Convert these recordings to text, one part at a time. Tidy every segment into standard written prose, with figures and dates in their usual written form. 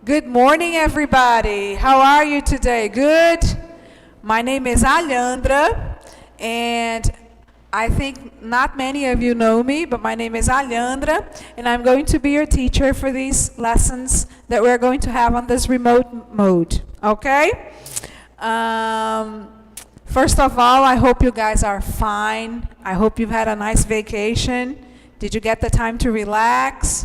Good morning, everybody. How are you today? Good? My name is Alhandra, and I think not many of you know me, but my name is Alhandra, and I'm going to be your teacher for these lessons that we're going to have on this remote mode, okay? First of all, I hope you guys are fine. I hope you've had a nice vacation. Did you get the time to relax?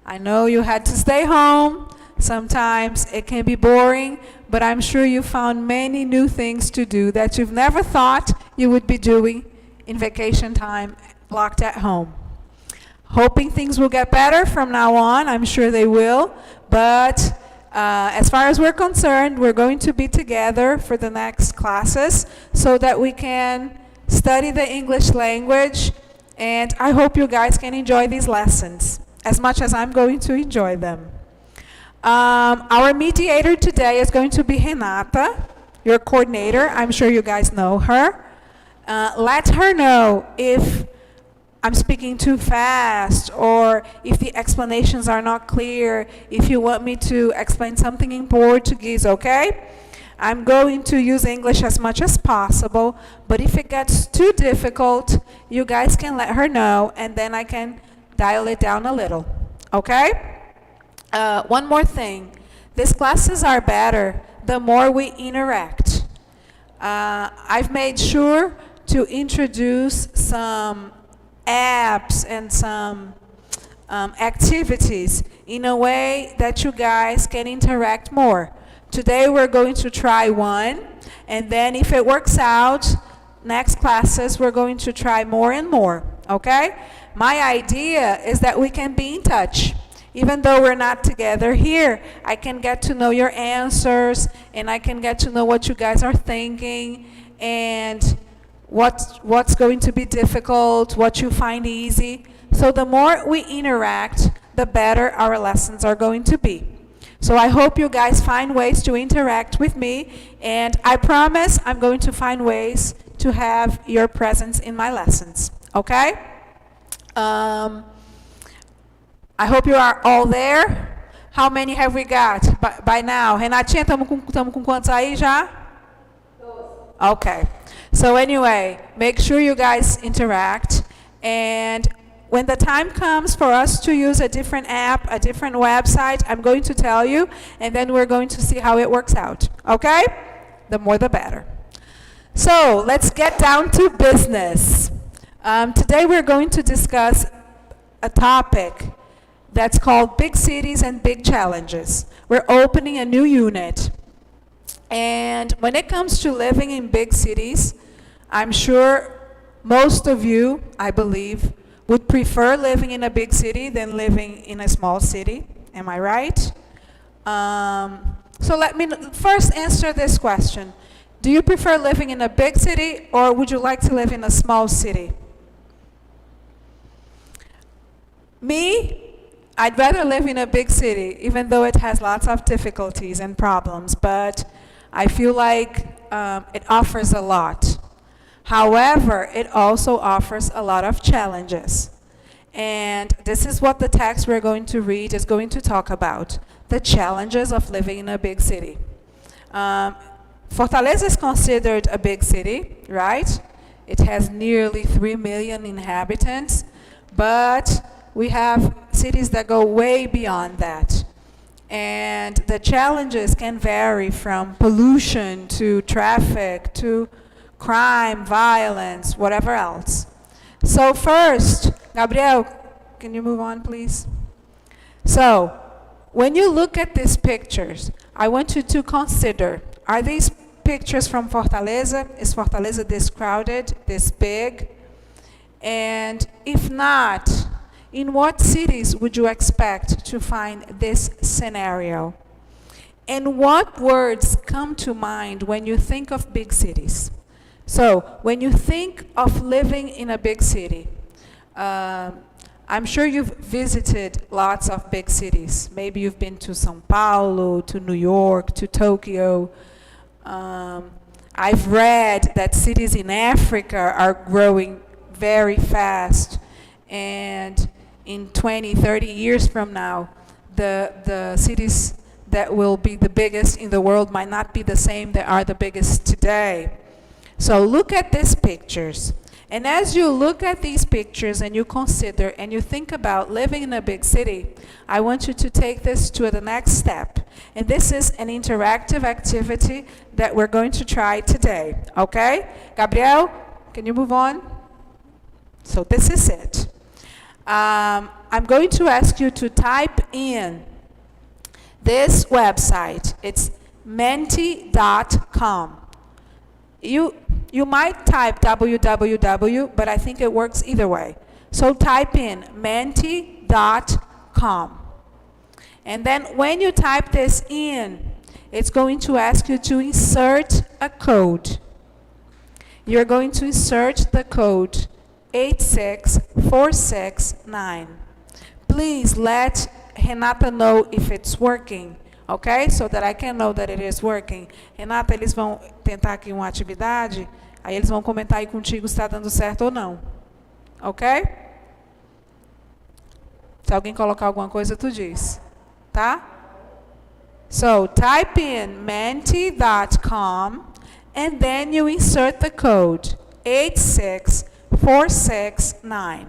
I know you had to stay home. Sometimes it can be boring, but I'm sure you found many new things to do that you've never thought you would be doing in vacation time locked at home. Hoping things will get better from now on. I'm sure they will, but as far as we're concerned, we're going to be together for the next classes so that we can study the English language, and I hope you guys can enjoy these lessons as much as I'm going to enjoy them. Our mediator today is going to be Renata, your coordinator. I'm sure you guys know her. Let her know if I'm speaking too fast or if the explanations are not clear, if you want me to explain something in Portuguese, okay? I'm going to use English as much as possible, but if it gets too difficult, you guys can let her know, and then I can dial it down a little, okay? One more thing, these classes are better the more we interact. I've made sure to introduce some apps and some activities in a way that you guys can interact more. Today we're going to try one, and then if it works out, next classes we're going to try more and more, okay? My idea is that we can be in touch. Even though we're not together here, I can get to know your answers, and I can get to know what you guys are thinking, and what's going to be difficult, what you find easy. So the more we interact, the better our lessons are going to be. So I hope you guys find ways to interact with me, and I promise I'm going to find ways to have your presence in my lessons, okay? I hope you are all there. How many have we got by now? Renatinha, estamos com quantos aí já? Okay. So anyway, make sure you guys interact. And when the time comes for us to use a different app, a different website, I'm going to tell you, and then we're going to see how it works out. Okay? The more the better. So let's get down to business. Today we're going to discuss a topic that's called Big Cities and Big Challenges. We're opening a new unit. And when it comes to living in big cities, I'm sure most of you, I believe, would prefer living in a big city than living in a small city. Am I right? So let me first answer this question. Do you prefer living in a big city, or would you like to live in a small city? Me, I'd rather live in a big city, even though it has lots of difficulties and problems, but I feel like it offers a lot. However, it also offers a lot of challenges. And this is what the text we're going to read is going to talk about, the challenges of living in a big city. Fortaleza is considered a big city, right? It has nearly 3 million inhabitants, but we have cities that go way beyond that. And the challenges can vary from pollution to traffic to crime, violence, whatever else. So first, Gabriel, can you move on, please? So, when you look at these pictures, I want you to consider, are these pictures from Fortaleza? Is Fortaleza this crowded, this big? And if not, in what cities would you expect to find this scenario? And what words come to mind when you think of big cities? So, when you think of living in a big city, I'm sure you've visited lots of big cities. Maybe you've been to São Paulo, to New York, to Tokyo. I've read that cities in Africa are growing very fast, and in 20, 30 years from now, the cities that will be the biggest in the world might not be the same that are the biggest today. So look at these pictures. And as you look at these pictures and you consider and you think about living in a big city, I want you to take this to the next step. And this is an interactive activity that we're going to try today. Okay? Gabriel, can you move on? So this is it. I'm going to ask you to type in this website. It's menti.com. You might type www, but I think it works either way. So type in menti.com. And then when you type this in, it's going to ask you to insert a code. You're going to insert the code 86469. Please let Renata know if it's working. Ok? So that I can know that it is working. Renata, eles vão tentar aqui uma atividade, aí eles vão comentar aí contigo se está dando certo ou não. Ok? Se alguém colocar alguma coisa, tu diz. Tá? So, type in menti.com and then you insert the code 86469.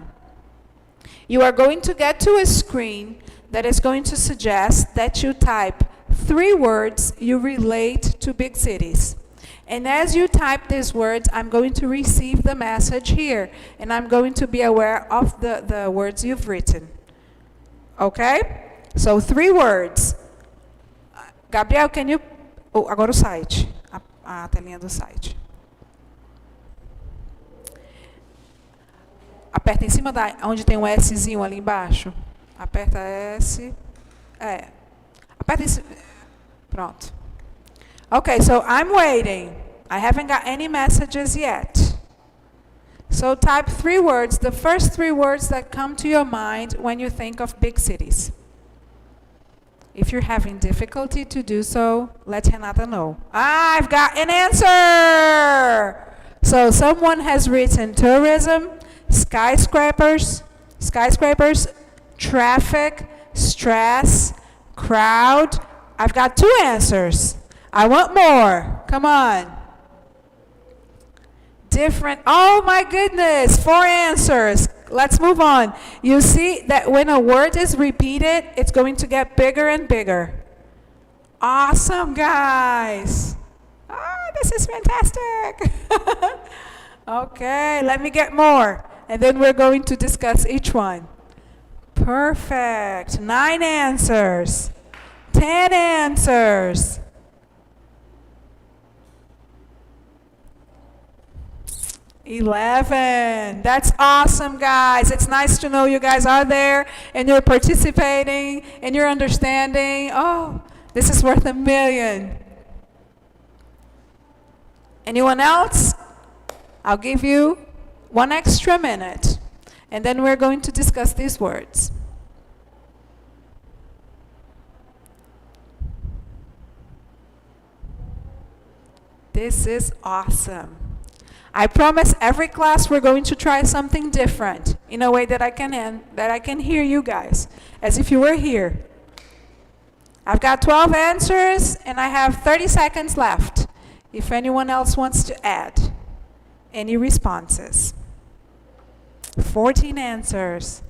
You are going to get to a screen that is going to suggest that you type 3 words you relate to big cities. And as you type these words, I'm going to receive the message here, and I'm going to be aware of the words you've written. Okay? So 3 words. Gabriel, can you... Oh, agora o site. A telinha do site. Aperta em cima onde tem um Szinho ali embaixo. Aperta S. Aperta em cima. Pronto. Okay, so I'm waiting. I haven't got any messages yet. So type 3 words, the first 3 words that come to your mind when you think of big cities. If you're having difficulty to do so, let Renata know. I've got an answer! So someone has written tourism, skyscrapers, traffic, stress, crowd. I've got 2 answers. I want more. Come on. Different. Oh my goodness. 4 answers. Let's move on. You see that when a word is repeated, it's going to get bigger and bigger. Awesome, guys. Oh, this is fantastic. Okay, let me get more. And then we're going to discuss each one. Perfect. 9 answers. 10 answers. 11. That's awesome, guys. It's nice to know you guys are there and you're participating and you're understanding. Oh, this is worth $1 million. Anyone else? I'll give you 1 extra minute, and then we're going to discuss these words. This is awesome. I promise every class we're going to try something different in a way that I can hear you guys as if you were here. I've got 12 answers and I have 30 seconds left. If anyone else wants to add any responses. 14 answers.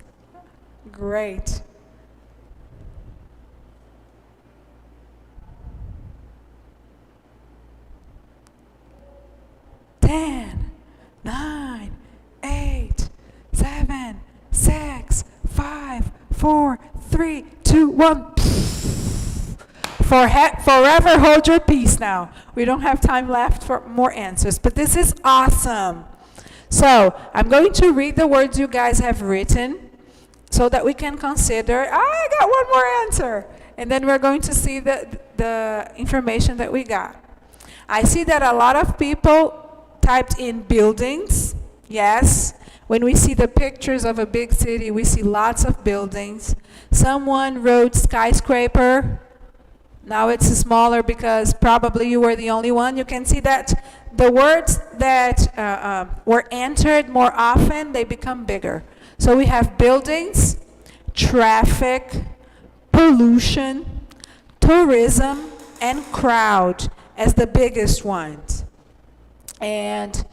Great. Ten, 9, 8, 7, 6, 5, 4, 3, 2, 1. Forever hold your peace now. We don't have time left for more answers, but this is awesome. So I'm going to read the words you guys have written so that we can consider, I got 1 more answer. And then we're going to see the information that we got. I see that a lot of people typed in buildings. Yes, when we see the pictures of a big city, we see lots of buildings. Someone wrote skyscraper. Now it's smaller because probably you were the only one. You can see that the words that were entered more often, they become bigger. So we have buildings, traffic, pollution, tourism and crowd as the biggest ones. And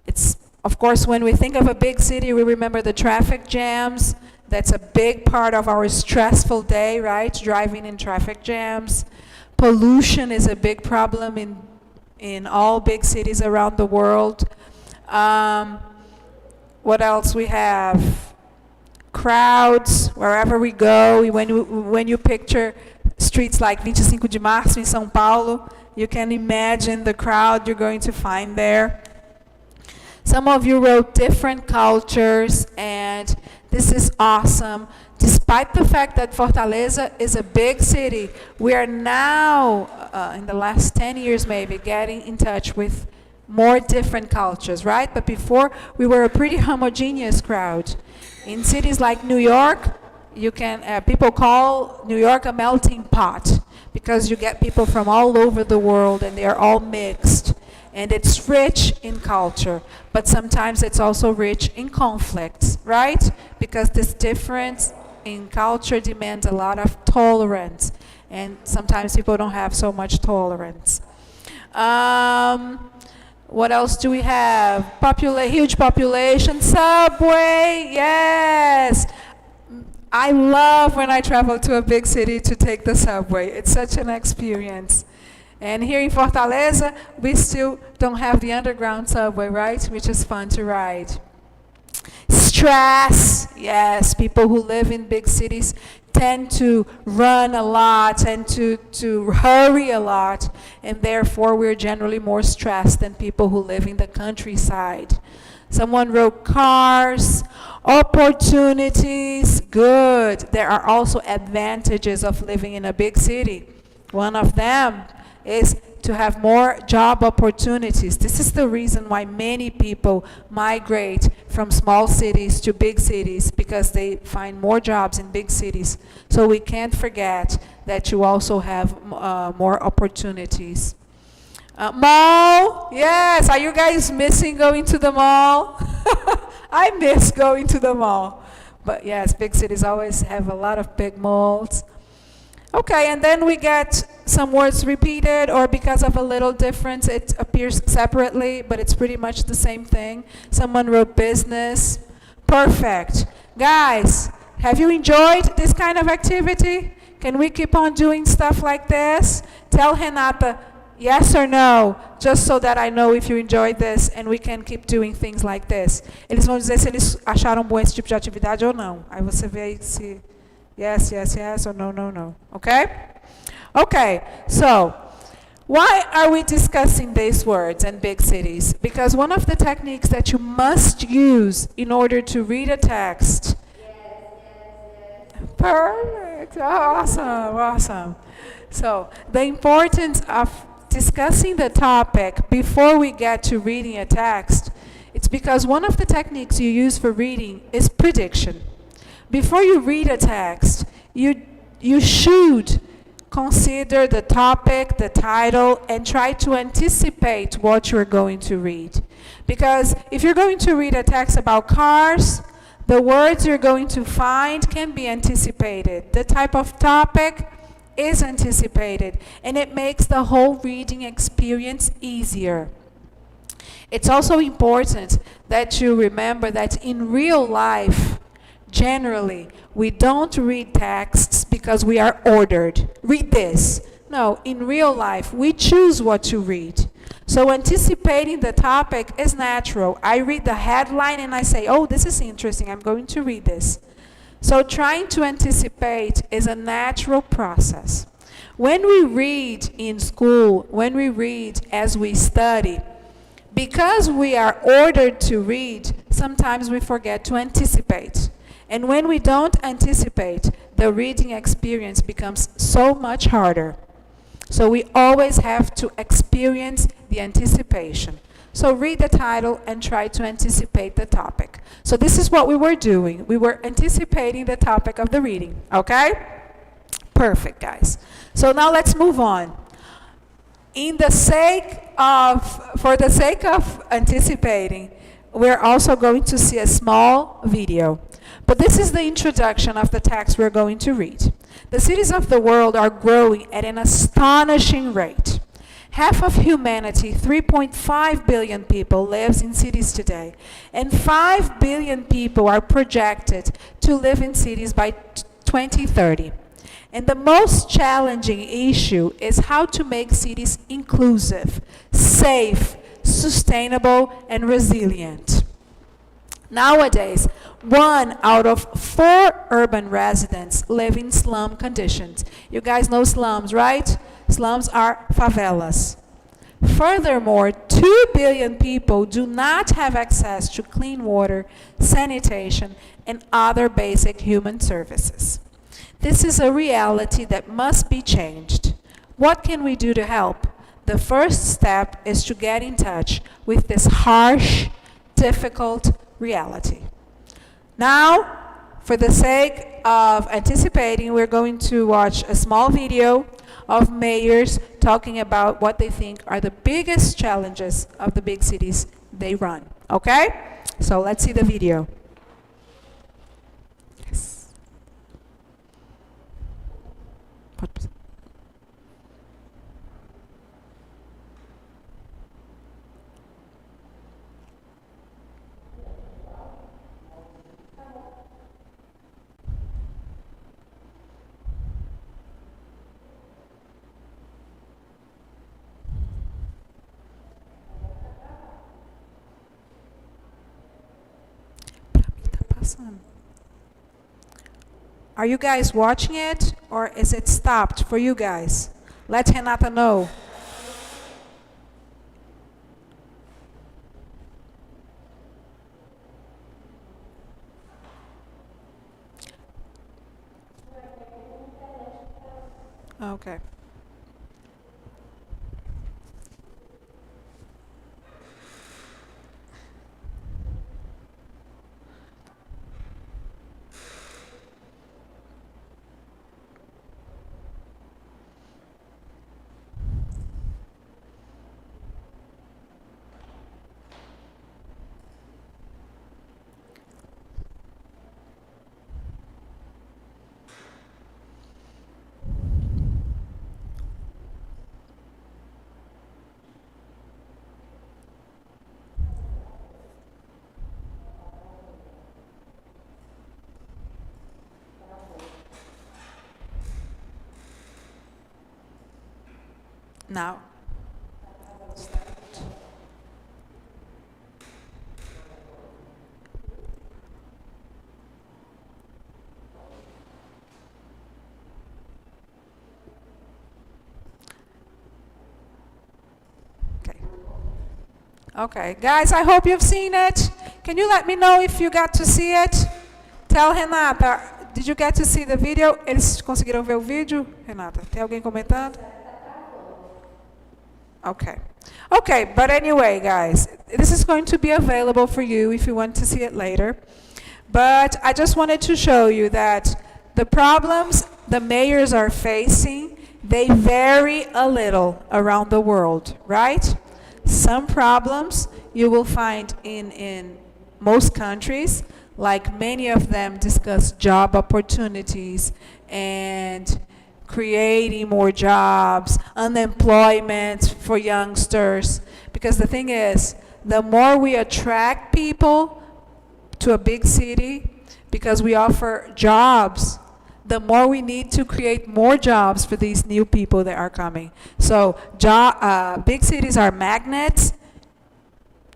it's, of course, when we think of a big city, we remember the traffic jams. That's a big part of our stressful day, right? Driving in traffic jams. Pollution is a big problem in all big cities around the world. What else we have? Crowds, wherever we go. When you picture streets like 25 de Março in São Paulo, you can imagine the crowd you're going to find there. Some of you wrote different cultures, and this is awesome. Despite the fact that Fortaleza is a big city, we are now, in the last 10 years maybe, getting in touch with more different cultures, right? But before, we were a pretty homogeneous crowd. In cities like New York, you can people call New York a melting pot because you get people from all over the world and they are all mixed. And it's rich in culture, but sometimes it's also rich in conflicts, right? Because this difference in culture demands a lot of tolerance, and sometimes people don't have so much tolerance. What else do we have? Huge population, subway, yes! I love when I travel to a big city to take the subway. It's such an experience. And here in Fortaleza, we still don't have the underground subway, right? Which is fun to ride. Stress, yes, people who live in big cities tend to run a lot and to hurry a lot, and therefore we're generally more stressed than people who live in the countryside. Someone wrote cars, opportunities, good. There are also advantages of living in a big city. One of them is to have more job opportunities. This is the reason why many people migrate from small cities to big cities, because they find more jobs in big cities. So we can't forget that you also have more opportunities. Mall, yes, are you guys missing going to the mall? I miss going to the mall. But yes, big cities always have a lot of big malls. Okay, and then we get some words repeated, or because of a little difference, it appears separately, but it's pretty much the same thing. Someone wrote business. Perfect. Guys, have you enjoyed this kind of activity? Can we keep on doing stuff like this? Tell Renata yes or no, just so that I know if you enjoyed this and we can keep doing things like this. Eles vão dizer se eles acharam bom esse tipo de atividade ou não. Aí você vê aí se yes, yes, yes, or no, no, no. Okay? Okay, so why are we discussing these words in big cities? Because one of the techniques that you must use in order to read a text. Perfect, awesome, awesome. So the importance of discussing the topic before we get to reading a text, it's because one of the techniques you use for reading is prediction. Before you read a text, you should consider the topic, the title, and try to anticipate what you're going to read. Because if you're going to read a text about cars, the words you're going to find can be anticipated. The type of topic is anticipated, and it makes the whole reading experience easier. It's also important that you remember that in real life, generally, we don't read texts because we are ordered. Read this. No, in real life, we choose what to read. So anticipating the topic is natural. I read the headline and I say, oh, this is interesting, I'm going to read this. So trying to anticipate is a natural process. When we read in school, when we read as we study, because we are ordered to read, sometimes we forget to anticipate. And when we don't anticipate, the reading experience becomes so much harder. So we always have to experience the anticipation. So read the title and try to anticipate the topic. So this is what we were doing. We were anticipating the topic of the reading, okay? Perfect, guys. So now let's move on. For the sake of anticipating, we're also going to see a small video. But this is the introduction of the text we're going to read. The cities of the world are growing at an astonishing rate. Half of humanity, 3.5 billion people, lives in cities today. And 5 billion people are projected to live in cities by 2030. And the most challenging issue is how to make cities inclusive, safe, sustainable, and resilient. Nowadays, 1 out of 4 urban residents live in slum conditions. You guys know slums, right? Slums are favelas. Furthermore, 2 billion people do not have access to clean water, sanitation, and other basic human services. This is a reality that must be changed. What can we do to help? The first step is to get in touch with this harsh, difficult reality. Now, for the sake of anticipating, we're going to watch a small video of mayors talking about what they think are the biggest challenges of the big cities they run. Okay? So let's see the video. Yes. Are you guys watching it, or is it stopped for you guys? Let Renata know. Okay. Now. Okay, guys, I hope you've seen it. Can you let me know if you got to see it? Tell Renata, did you get to see the video? Eles conseguiram ver o vídeo? Renata, tem alguém comentando? Okay. Okay, but anyway, guys, this is going to be available for you if you want to see it later. But I just wanted to show you that the problems the mayors are facing, they vary a little around the world, right? Some problems you will find in most countries, like many of them discuss job opportunities and creating more jobs, unemployment for youngsters. Because the thing is, the more we attract people to a big city, because we offer jobs, the more we need to create more jobs for these new people that are coming. So big cities are magnets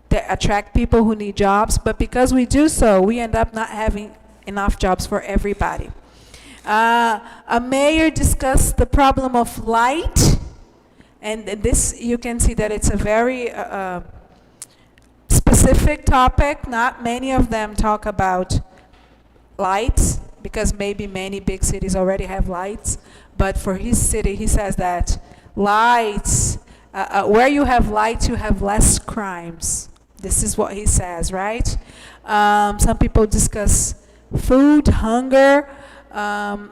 that attract people who need jobs, but because we do so, we end up not having enough jobs for everybody. A mayor discussed the problem of light, and this, you can see that it's a very specific topic. Not many of them talk about lights, because maybe many big cities already have lights, but for his city, he says that lights, where you have lights, you have less crimes. This is what he says, right? Some people discuss food, hunger.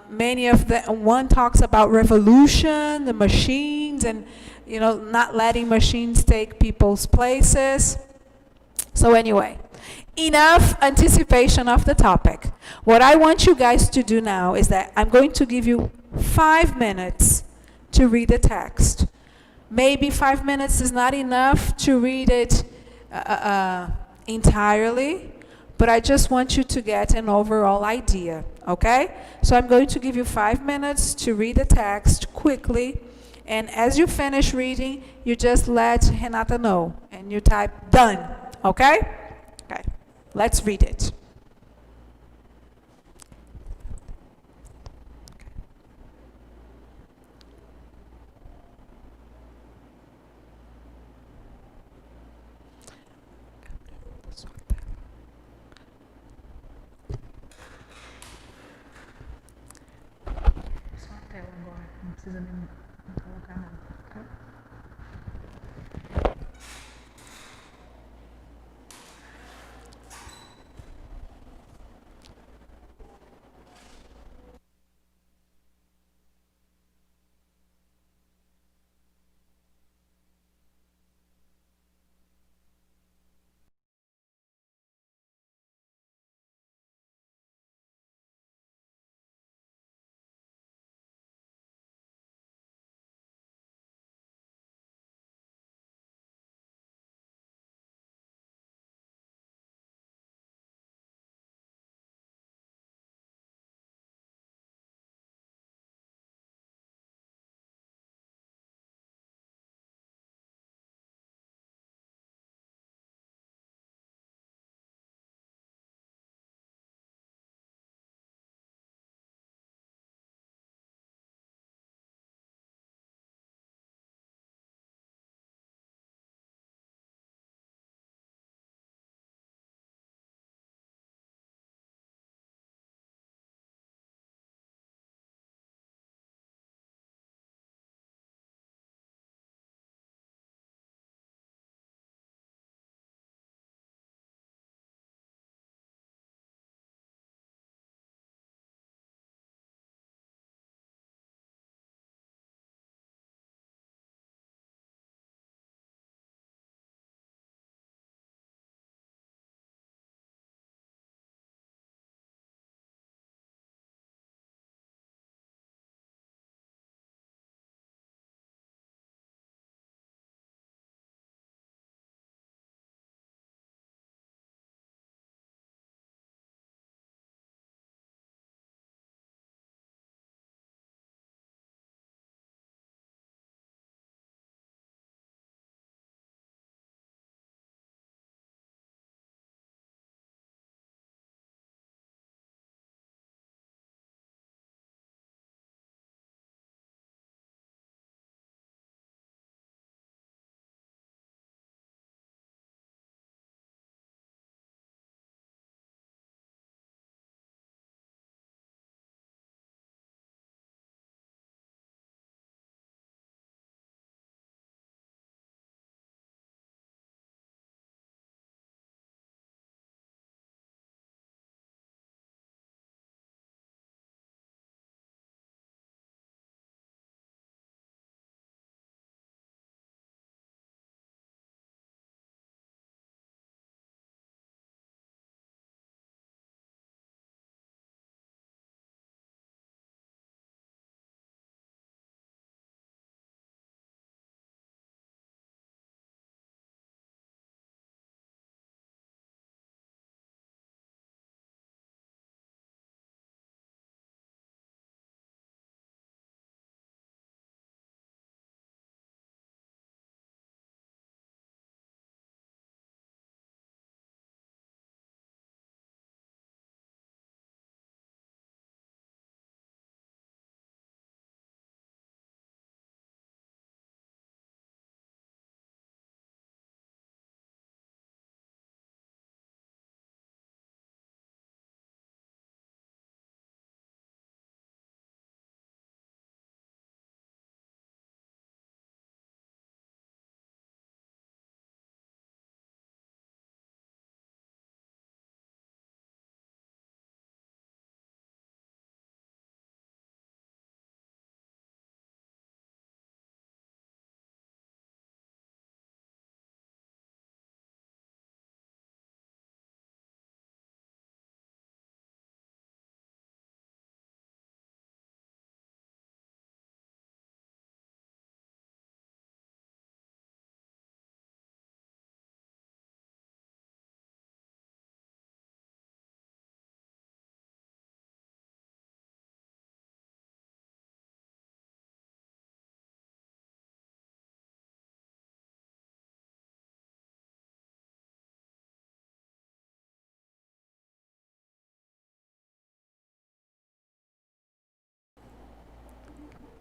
Many of them, one talks about revolution, the machines, and not letting machines take people's places. So anyway, enough anticipation of the topic. What I want you guys to do now is that I'm going to give you 5 minutes to read the text. Maybe 5 minutes is not enough to read it entirely, but I just want you to get an overall idea, okay? So I'm going to give you 5 minutes to read the text quickly, and as you finish reading, you just let Renata know, and you type done, okay? Okay, let's read it. Só a tela agora, não precisa nem colocar nada.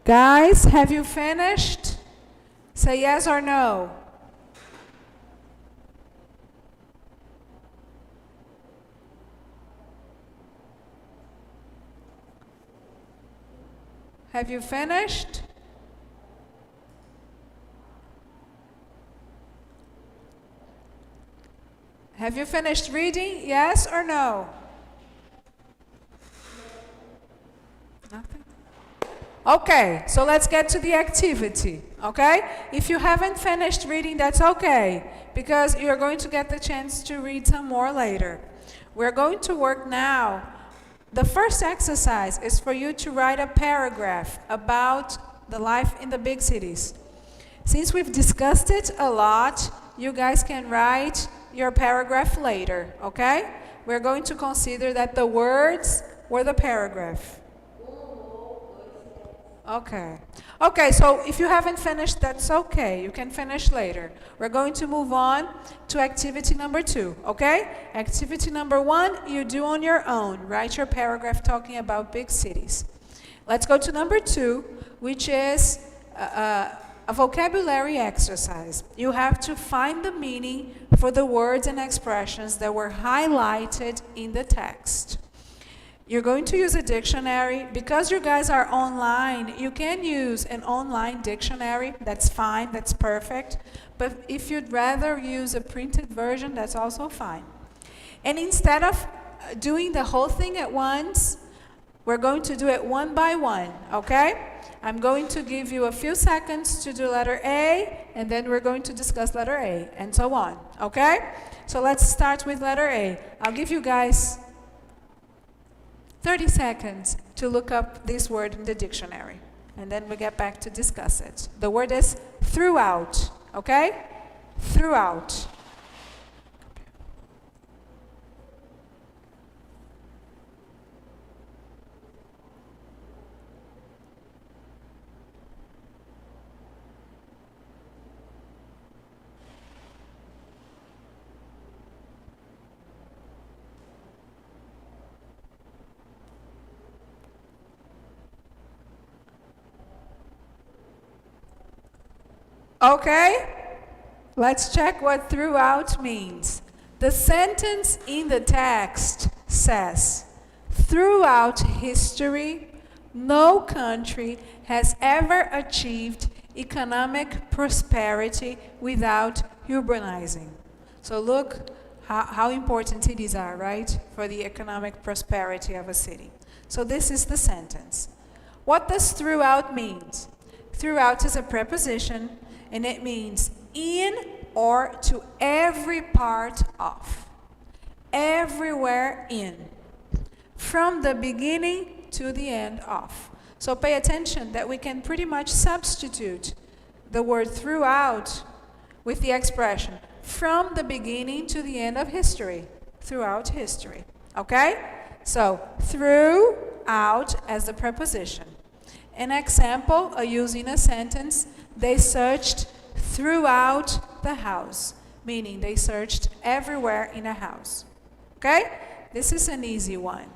Guys, have you finished? Say yes or no. Have you finished? Have you finished reading? Yes or no? Nothing? Okay, so let's get to the activity, okay? If you haven't finished reading, that's okay, because you're going to get the chance to read some more later. We're going to work now. The first exercise is for you to write a paragraph about the life in the big cities. Since we've discussed it a lot, you guys can write your paragraph later, okay? We're going to consider that the words were the paragraph. Okay. Okay, so if you haven't finished, that's okay. You can finish later. We're going to move on to activity number 2, okay? Activity number 1, you do on your own. Write your paragraph talking about big cities. Let's go to number 2, which is a vocabulary exercise. You have to find the meaning for the words and expressions that were highlighted in the text. You're going to use a dictionary. Because you guys are online, you can use an online dictionary. That's fine, that's perfect. But if you'd rather use a printed version, that's also fine. And instead of doing the whole thing at once, we're going to do it one by one, okay? I'm going to give you a few seconds to do letter A, and then we're going to discuss letter A, and so on, okay? So let's start with letter A. I'll give you guys 30 seconds to look up this word in the dictionary, and then we get back to discuss it. The word is throughout, okay? Throughout. Okay, let's check what throughout means. The sentence in the text says, throughout history, no country has ever achieved economic prosperity without urbanizing. So look how important cities are, right, for the economic prosperity of a city. So this is the sentence. What does throughout mean? Throughout is a preposition, and it means in or to every part of, everywhere in, from the beginning to the end of. So pay attention that we can pretty much substitute the word throughout with the expression from the beginning to the end of history, throughout history, okay? So throughout as the preposition. An example, using a sentence, they searched throughout the house, meaning they searched everywhere in a house. Okay? This is an easy one.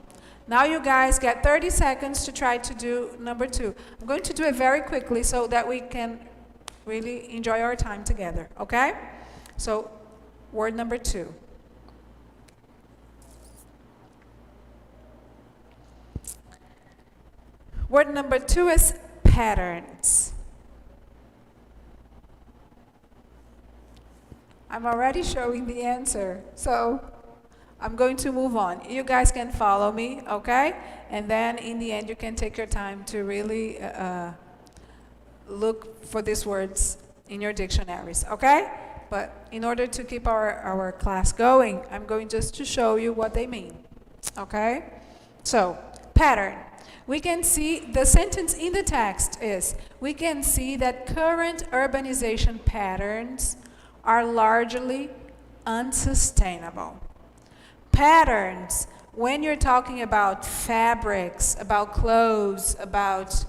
Now you guys get 30 seconds to try to do number 2. I'm going to do it very quickly so that we can really enjoy our time together. Okay? So, word number 2. Word number 2 is patterns. I'm already showing the answer, so I'm going to move on. You guys can follow me, okay? And then in the end, you can take your time to really look for these words in your dictionaries, okay? But in order to keep our class going, I'm going just to show you what they mean, okay? So, pattern. We can see, the sentence in the text is, we can see that current urbanization patterns are largely unsustainable. Patterns, when you're talking about fabrics, about clothes, about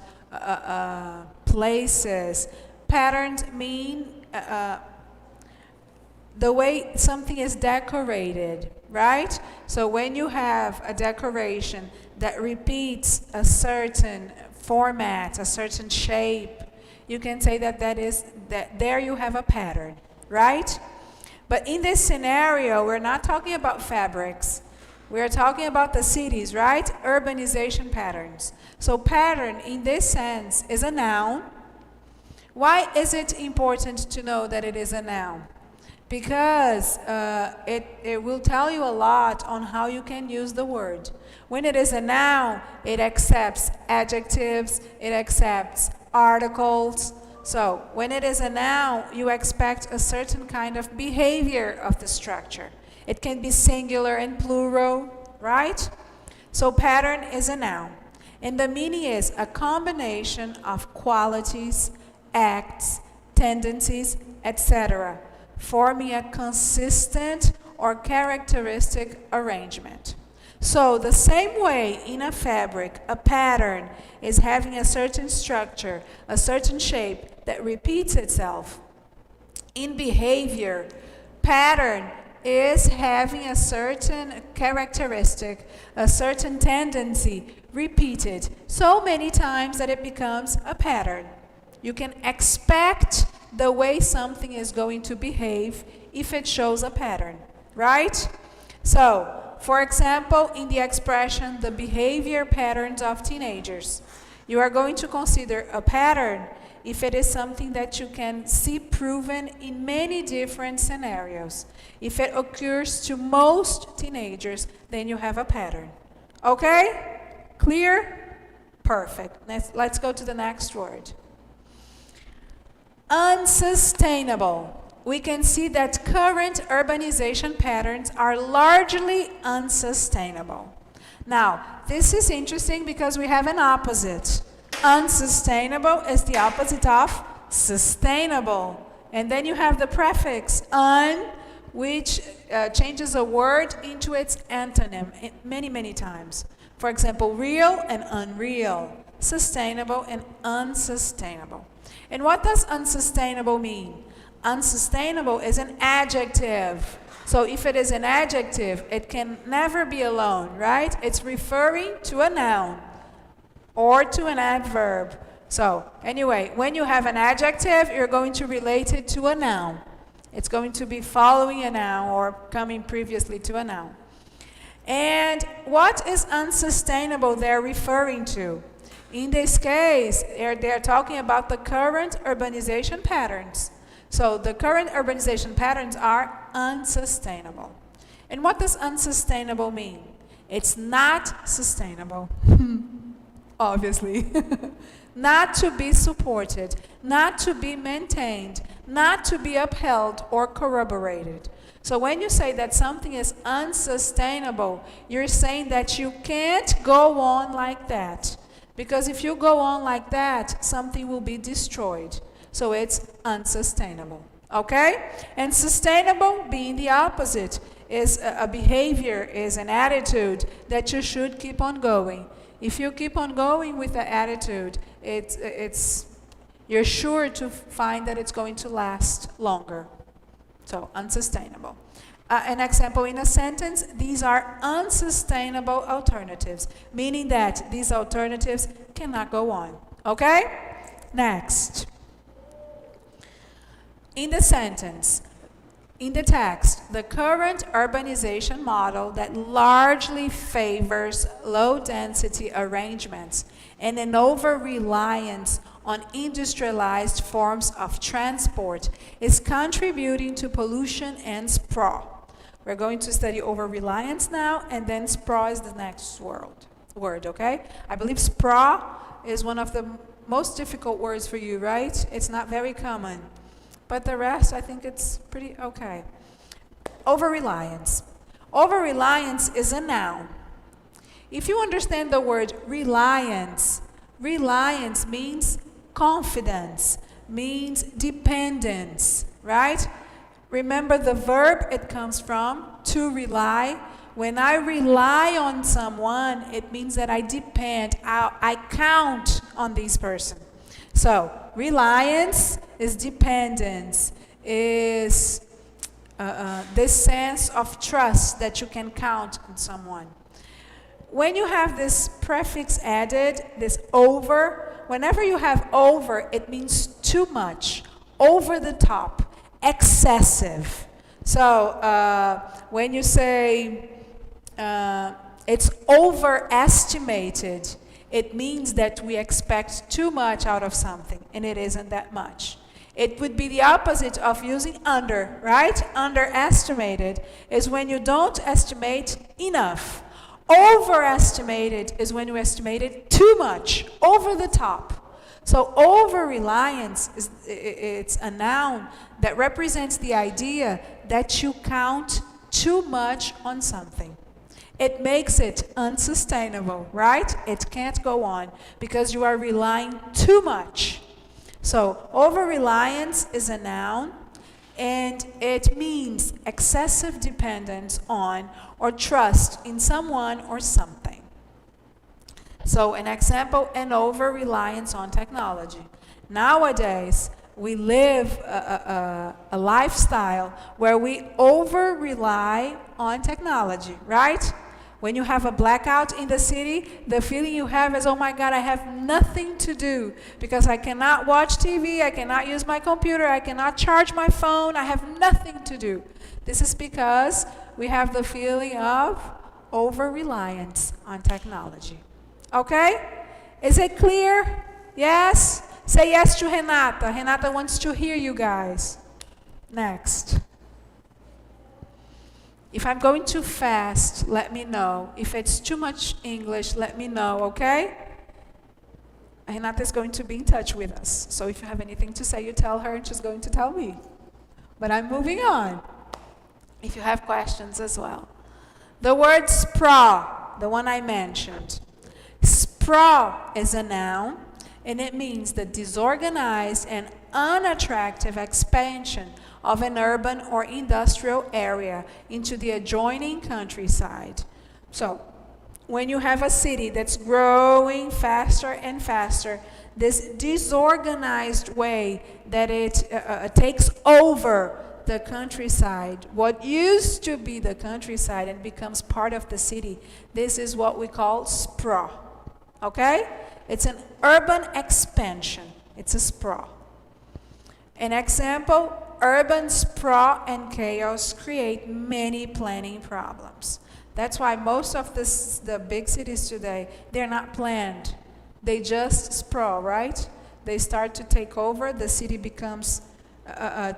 places, patterns mean the way something is decorated, right? So when you have a decoration that repeats a certain format, a certain shape, you can say that there you have a pattern, right? But in this scenario, we're not talking about fabrics. We're talking about the cities, right? Urbanization patterns. So pattern, in this sense, is a noun. Why is it important to know that it is a noun? Because it will tell you a lot on how you can use the word. When it is a noun, it accepts adjectives, it accepts articles. So when it is a noun, you expect a certain kind of behavior of the structure. It can be singular and plural, right? So pattern is a noun. And the meaning is a combination of qualities, acts, tendencies, etc., forming a consistent or characteristic arrangement. So the same way in a fabric, a pattern is having a certain structure, a certain shape that repeats itself. In behavior, pattern is having a certain characteristic, a certain tendency repeated so many times that it becomes a pattern. You can expect the way something is going to behave if it shows a pattern, right? So, for example, in the expression, the behavior patterns of teenagers, you are going to consider a pattern if it is something that you can see proven in many different scenarios. If it occurs to most teenagers, then you have a pattern. Okay? Clear? Perfect. Let's go to the next word. Unsustainable. We can see that current urbanization patterns are largely unsustainable. Now, this is interesting because we have an opposite. Unsustainable is the opposite of sustainable. And then you have the prefix un, which changes a word into its antonym many, many times. For example, real and unreal, sustainable and unsustainable. And what does unsustainable mean? Unsustainable is an adjective. So if it is an adjective, it can never be alone, right? It's referring to a noun or to an adverb. So anyway, when you have an adjective, you're going to relate it to a noun. It's going to be following a noun or coming previously to a noun. And what is unsustainable they're referring to? In this case, they're talking about the current urbanization patterns. So the current urbanization patterns are unsustainable. And what does unsustainable mean? It's not sustainable, obviously. Not to be supported, not to be maintained, not to be upheld or corroborated. So when you say that something is unsustainable, you're saying that you can't go on like that. Because if you go on like that, something will be destroyed. So it's unsustainable. Okay? And sustainable being the opposite is a behavior, is an attitude that you should keep on going. If you keep on going with the attitude, you're sure to find that it's going to last longer. So unsustainable. An example in a sentence, these are unsustainable alternatives, meaning that these alternatives cannot go on. Okay? Next. In the sentence, in the text, the current urbanization model that largely favors low-density arrangements and an over-reliance on industrialized forms of transport is contributing to pollution and sprawl. We're going to study over-reliance now, and then sprawl is the next word, okay? I believe sprawl is one of the most difficult words for you, right? It's not very common. But the rest, I think it's pretty okay. Over-reliance. Over-reliance is a noun. If you understand the word reliance, reliance means confidence, means dependence, right? Remember the verb, it comes from to rely. When I rely on someone, it means that I depend, I count on this person. So, reliance is dependence, is this sense of trust that you can count on someone. when you have this prefix added, this over, whenever you have over, it means too much, over the top, excessive. So when you say it's overestimated, it means that we expect too much out of something, and it isn't that much. It would be the opposite of using under, right? Underestimated is when you don't estimate enough. Overestimated is when you estimate it too much, over the top. So over-reliance it's a noun that represents the idea that you count too much on something. It makes it unsustainable, right? It can't go on because you are relying too much. So over-reliance is a noun, and it means excessive dependence on or trust in someone or something. So an example, an over-reliance on technology. Nowadays, we live a lifestyle where we over-rely on technology, right? When you have a blackout in the city, the feeling you have is, oh my God, I have nothing to do because I cannot watch TV, I cannot use my computer, I cannot charge my phone, I have nothing to do. This is because we have the feeling of over-reliance on technology. Okay? Is it clear? Yes? Say yes to Renata. Renata wants to hear you guys. Next. If I'm going too fast, let me know. If it's too much English, let me know, okay? Renata is going to be in touch with us. So if you have anything to say, you tell her and she's going to tell me. But I'm moving on. If you have questions as well. The word sprawl, the one I mentioned. Sprawl is a noun, and it means the disorganized and unattractive expansion of an urban or industrial area into the adjoining countryside. So, when you have a city that's growing faster and faster, this disorganized way that it takes over the countryside, what used to be the countryside and becomes part of the city, this is what we call sprawl. Okay? It's an urban expansion. It's a sprawl. An example, urban sprawl and chaos create many planning problems. That's why most of the big cities today, they're not planned. They just sprawl, right? They start to take over. The city becomes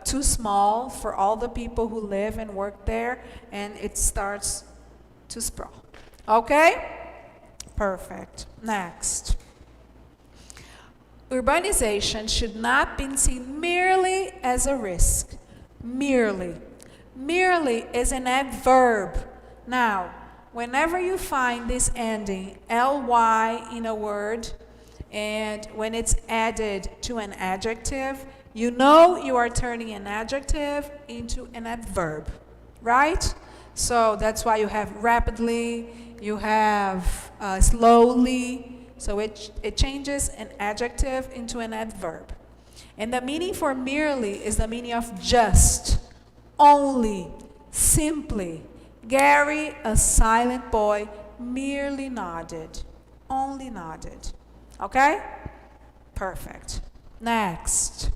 too small for all the people who live and work there, and it starts to sprawl. Okay? Perfect. Next. Urbanization should not be seen merely as a risk. Merely. Merely is an adverb. Now, whenever you find this ending, ly, in a word, and when it's added to an adjective, you know you are turning an adjective into an adverb, right? So that's why you have rapidly, you have slowly. So it changes an adjective into an adverb. And the meaning for merely is the meaning of just, only, simply. Gary, a silent boy, merely nodded. Only nodded. Okay? Perfect. Next.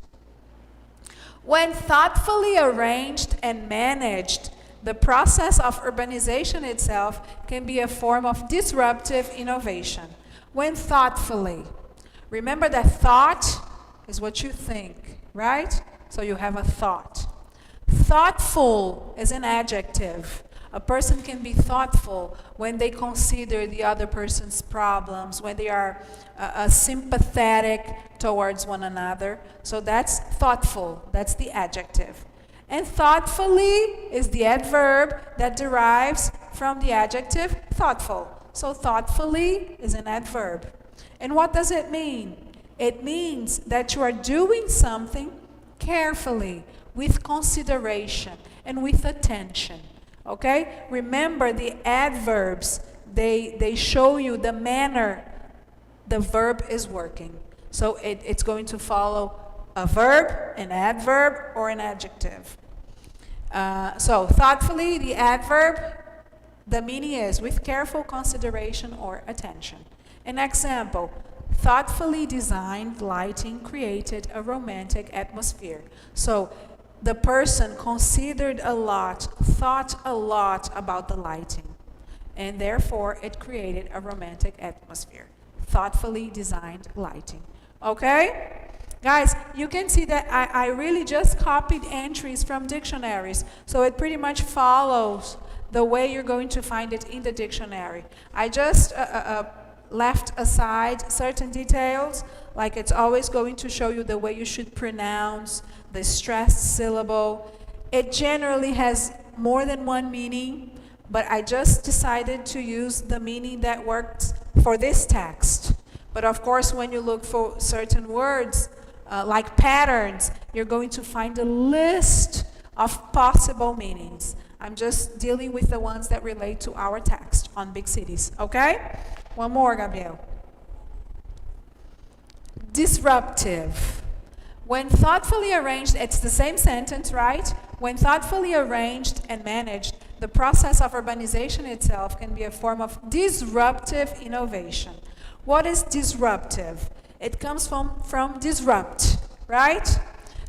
When thoughtfully arranged and managed, the process of urbanization itself can be a form of disruptive innovation. When thoughtfully. Remember that thought is what you think, right? So you have a thought. Thoughtful is an adjective. A person can be thoughtful when they consider the other person's problems, when they are sympathetic towards one another. So that's thoughtful. That's the adjective. And thoughtfully is the adverb that derives from the adjective thoughtful. So thoughtfully is an adverb. And what does it mean? It means that you are doing something carefully, with consideration, and with attention. Okay? Remember, the adverbs, they show you the manner the verb is working. So it's going to follow a verb, an adverb, or an adjective. So thoughtfully, the adverb, The meaning is with careful consideration or attention. An example, thoughtfully designed lighting created a romantic atmosphere. So the person considered a lot, thought a lot about the lighting, and therefore it created a romantic atmosphere. Thoughtfully designed lighting. Okay? Guys, you can see that I really just copied entries from dictionaries, so it pretty much follows the way you're going to find it in the dictionary. I just left aside certain details, like it's always going to show you the way you should pronounce the stressed syllable. It generally has more than one meaning, but I just decided to use the meaning that works for this text. But of course, when you look for certain words, like patterns, you're going to find a list of possible meanings. I'm just dealing with the ones that relate to our text on big cities, okay? One more, Gabriel. Disruptive. When thoughtfully arranged, it's the same sentence, right? When thoughtfully arranged and managed, the process of urbanization itself can be a form of disruptive innovation. What is disruptive? It comes from disrupt, right?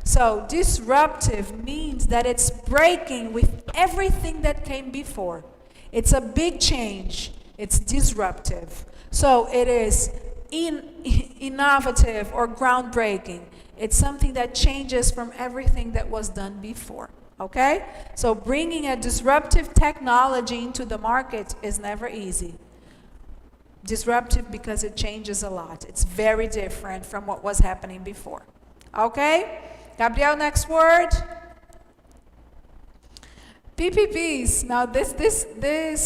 So disruptive means that it's breaking with everything that came before. It's a big change. It's disruptive. So it is innovative or groundbreaking. It's something that changes from everything that was done before. Okay? So bringing a disruptive technology into the market is never easy. Disruptive because it changes a lot. It's very different from what was happening before. Okay? Gabriel, next word. PPPs. Now this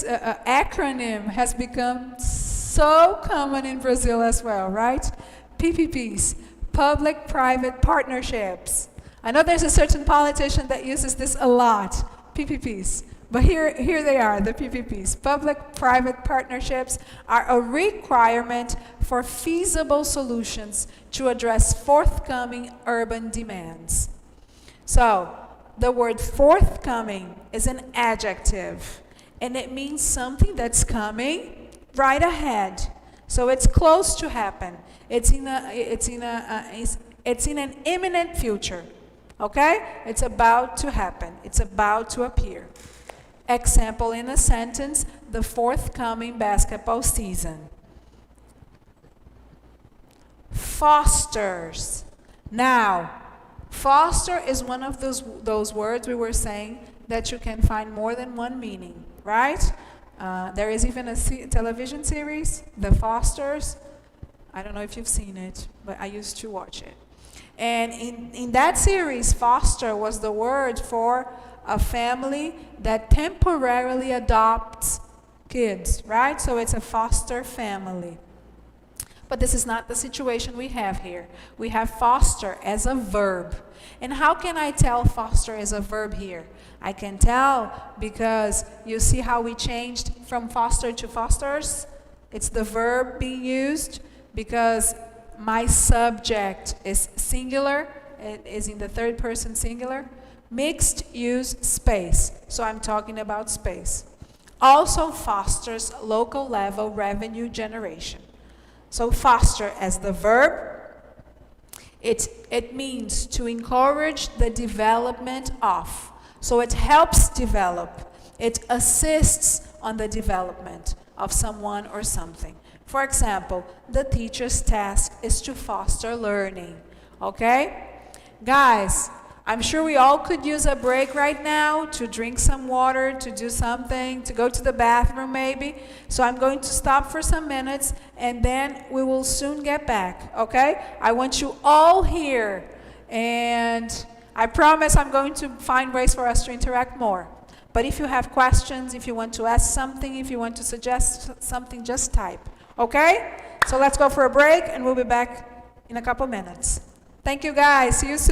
acronym has become so common in Brazil as well, right? PPPs, public-private partnerships. I know there's a certain politician that uses this a lot, PPPs. But here they are, the PPPs. Public-private partnerships are a requirement for feasible solutions to address forthcoming urban demands. So, the word forthcoming is an adjective, and it means something that's coming right ahead. So it's close to happen. It's in an imminent future. Okay? It's about to happen. It's about to appear. Example in a sentence, the forthcoming basketball season. Fosters. Now, foster is one of those words we were saying that you can find more than one meaning, right? There is even a television series, The Fosters. I don't know if you've seen it, but I used to watch it. And in that series, foster was the word for a family that temporarily adopts kids, right? So it's a foster family. But this is not the situation we have here. We have foster as a verb. And how can I tell foster as a verb here? I can tell because you see how we changed from foster to fosters? It's the verb being used because my subject is singular. It is in the third person singular. Mixed use space. So I'm talking about space. Also fosters local level revenue generation. So foster as the verb, it means to encourage the development of. So it helps develop. It assists on the development of someone or something. For example, the teacher's task is to foster learning. Okay? Guys, I'm sure we all could use a break right now to drink some water, to do something, to go to the bathroom maybe. So I'm going to stop for some minutes and then we will soon get back, okay? I want you all here and I promise I'm going to find ways for us to interact more. But if you have questions, if you want to ask something, if you want to suggest something, just type, okay? So let's go for a break and we'll be back in a couple minutes. Thank you guys, see you soon.